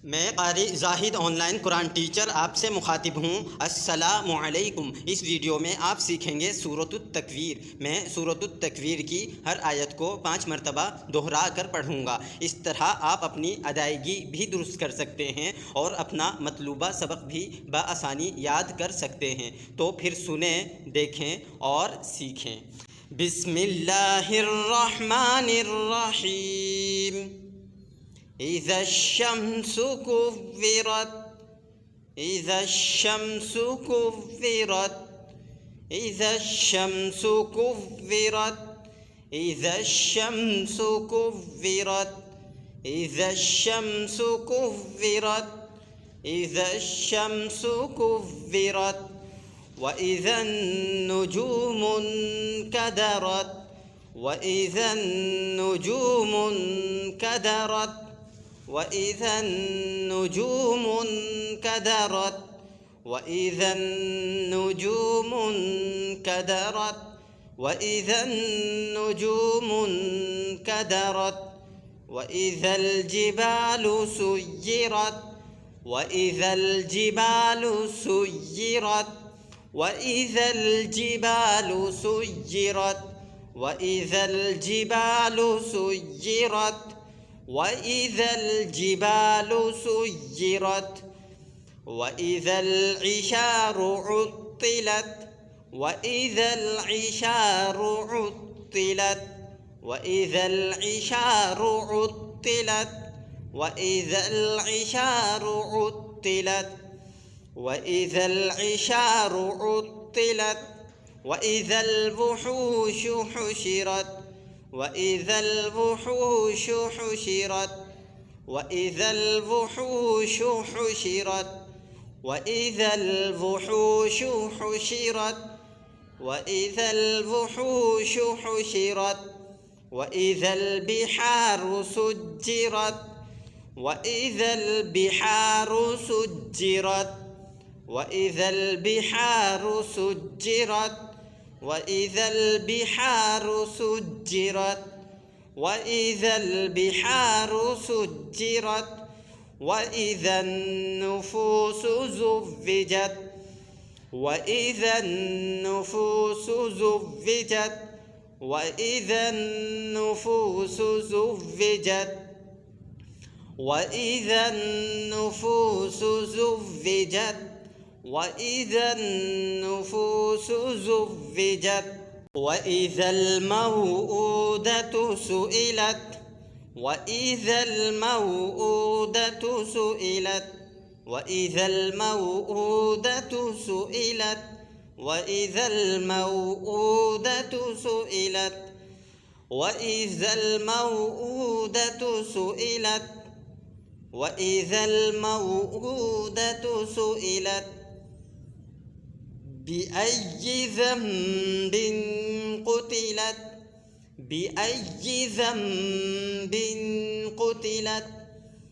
मैं क़ारी ज़ाहिद ऑनलाइन कुरान टीचर आपसे मुखातिब हूँ। अस्सलामु अलैकुम। इस वीडियो में आप सीखेंगे सूरतुत तकवीर। मैं सूरतुत तकवीर की हर आयत को 5 मरतबा दोहरा कर पढ़ूँगा। इस तरह आप अपनी अदायगी भी दुरुस्त कर सकते हैं और अपना मतलूबा सबक भी बआसानी याद कर सकते हैं। तो फिर सुने, देखें और सीखें। बिस्मिल्लाहिर्रहमानिर्रहीम। إذا الشمس كورت إذا الشمس كورت إذا الشمس كورت إذا الشمس كورت إذا الشمس كورت إذا الشمس كورت وإذا النجوم انكدرت وإذا النجوم انكدرت وإذا النجوم انكدرت وإذا النجوم انكدرت وإذا النجوم انكدرت وإذا الجبال سيرت وإذا الجبال سيرت وإذا الجبال سيرت وإذا الجبال سيرت وإذا الجبال سيرت وإذا العشار عطلت وإذا العشار عطلت وإذا العشار عطلت وإذا العشار عطلت وإذا العشار عطلت وإذا الوحوش حشرت وإذا الوحوش حشرت وإذا الوحوش حشرت وإذا الوحوش حشرت وإذا الوحوش حشرت وإذا البحار سجرت وإذا البحار سجرت وإذا البحار سجرت وإذا البحار سجرت وإذا البحار سجرت وإذا النفوس زوجت وإذا النفوس زوجت وإذا النفوس زوجت وإذا النفوس زوجت وإذا النفوس زوجت وإذا الموءودة سئلت وإذا الموءودة سئلت وإذا الموءودة سئلت وإذا الموءودة سئلت وإذا الموءودة سئلت وإذا الموءودة سئلت بأي ذنب قتلت بأي ذنب قتلت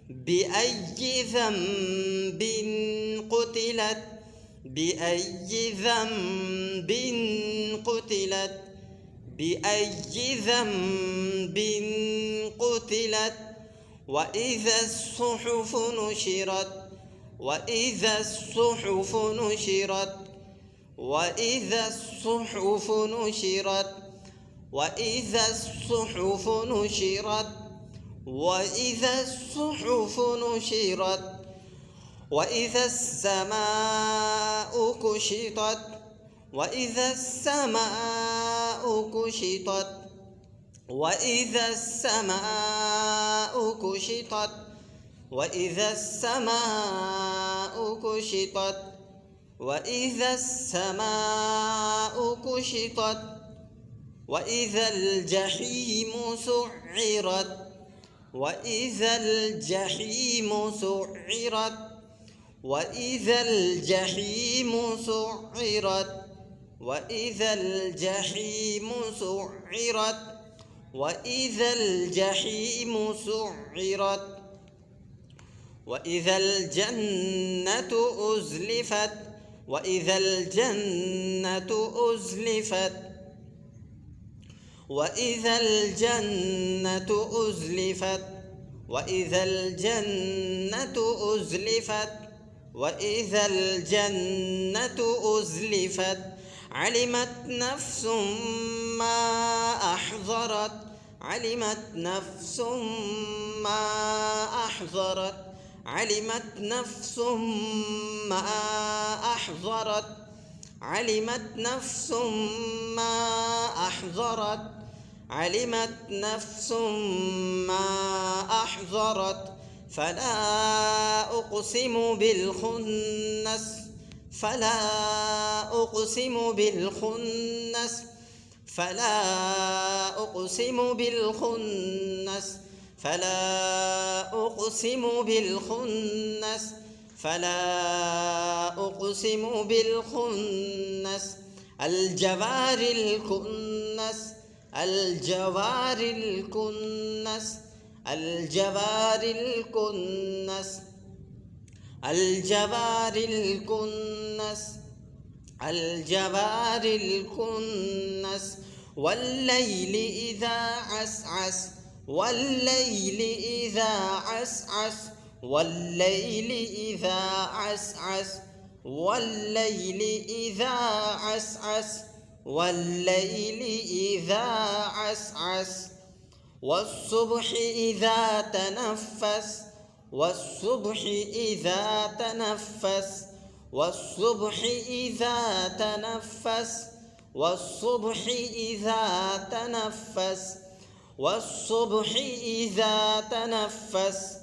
بأي ذنب قتلت بأي ذنب قتلت بأي ذنب قتلت وإذا الصحف نشرت وإذا الصحف نشرت وإذا الصحف نشرت وإذا الصحف نشرت وإذا الصحف نشرت وإذا السماء كشطت وإذا السماء كشطت وإذا السماء كشطت وإذا السماء كشطت وإذا السماء كشطت وإذا الجحيم سعرت وإذا الجحيم سعرت وإذا الجحيم سعرت وإذا الجحيم سعرت وإذا الجحيم سعرت وإذا الجنة أزلفت وإذا الجنة أزلفت وإذا الجنة أزلفت وإذا الجنة أزلفت وإذا الجنة أزلفت علمت نفس ما أحضرت علمت نفس ما أحضرت علمت نفس ما أحضرت علمت نفس ما أحضرت علمت نفس ما أحضرت فلا أقسم بالخنس فلا أقسم بالخنس فلا أقسم بالخنس فلا أقسم بالخنس فلا أقسم بالخنس الجوار الكنس الجوار الكنس الجوار الكنس الجوار الكنس الجوار الكنس والليل إذا عسعس والليل إذا عسعس والليل إذا عسعس والليل إذا عسعس والليل إذا عسعس والصبح إذا تنفس والصبح إذا تنفس والصبح إذا تنفس والصبح إذا تنفس والصبح إذا تنفس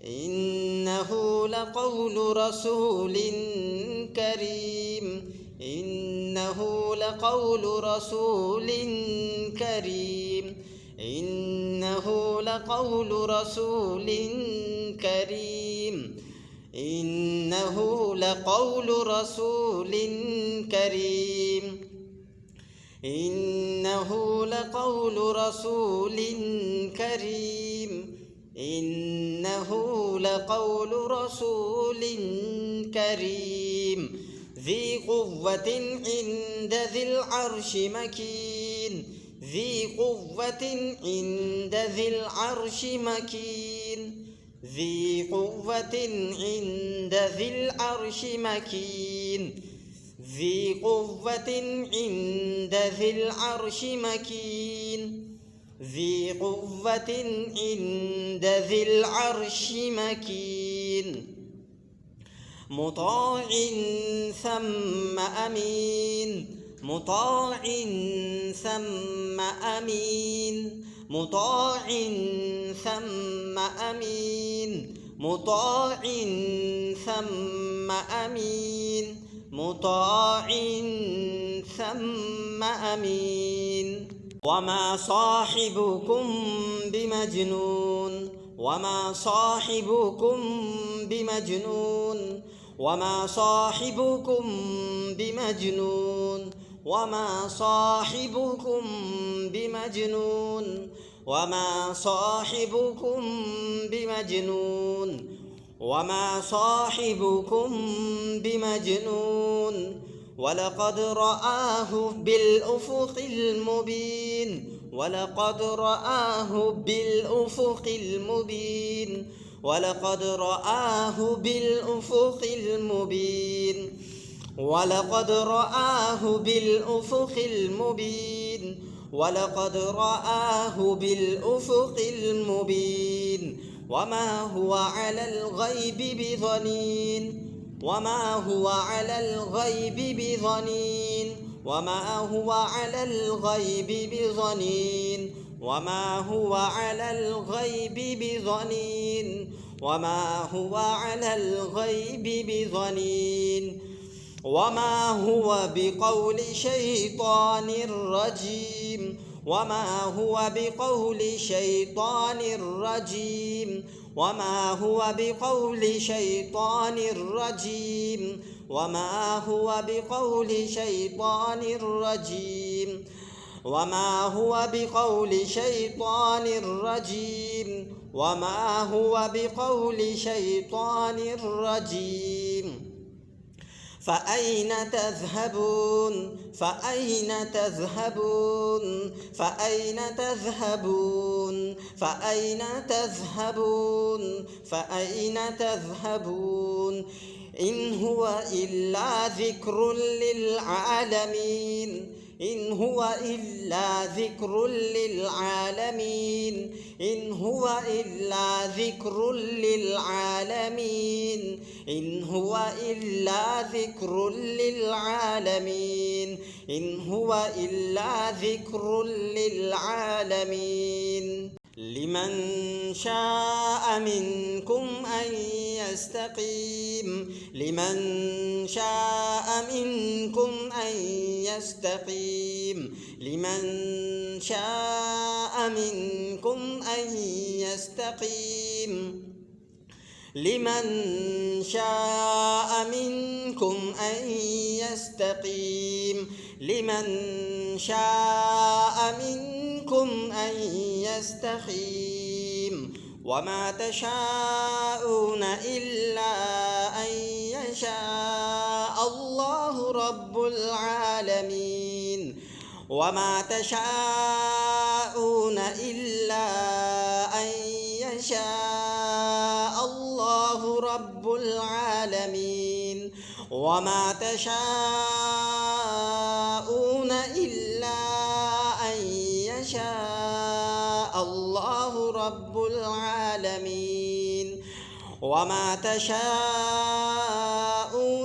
إنه لقول رسول كريم إنه لقول رسول كريم إنه لقول رسول كريم إنه لقول رسول كريم إنه لقول رسول كريم إنه لقول رسول كريم ذي قوة عند ذي العرش مكين ذي قوة عند ذي العرش مكين ذي قوة عند ذي العرش مكين ذي قوة عند ذي العرش مكين ذي قوة عند ذي العرش مكين مطاع ثم أمين مطاع ثم أمين مطاع ثم أمين مطاع ثم أمين مطاع ثم أمين وما صاحبكم بمجنون وما صاحبكم بمجنون وما صاحبكم بمجنون وما صاحبكم بمجنون وما صاحبكم بمجنون وما صاحبكم بمجنون ولقد رآه بالأفق المبين ولقد رآه بالأفق المبين ولقد رآه بالأفق المبين ولقد رآه بالأفق المبين ولقد رآه بالأفق المبين وما هو على الغيب بضنين وما هو على الغيب بضنين وما هو على الغيب بضنين وما هو على الغيب بضنين وما هو على الغيب بضنين وما هو بقول شيطان رجيم وما هو بقول شيطان رجيم وما هو بقول شيطان رجيم وما هو بقول شيطان رجيم وما هو بقول شيطان رجيم وما هو بقول شيطان رجيم فأين تذهبون فأين تذهبون فأين تذهبون فأين تذهبون فأين تذهبون إن هو إلا ذكر للعالمين إن هو إلا ذكر للعالمين إن هو إلا ذكر للعالمين إن هو إلا ذكر للعالمين إن هو إلا ذكر للعالمين لمن شاء منكم أن يستقيم لمن شاء منكم أن يستقيم لمن شاء منكم أن يستقيم لمن شاء منكم أن يستقيم لمن شاء منكم أن يستقيم وما تشاءون إلا أن يشاء الله رب العالمين وما تشاءون إلا أن يشاء الله رب العالمين وما تشاءون إلا أن يشاء الله رب العالمين وما تشاءون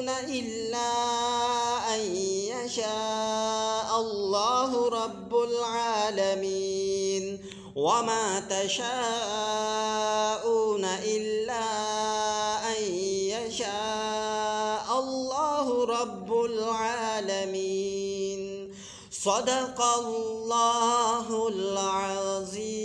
إلا أن يشاء الله رب العالمين وما تشاءون إلا أن يشاء الله رب العالمين صدق الله العظيم.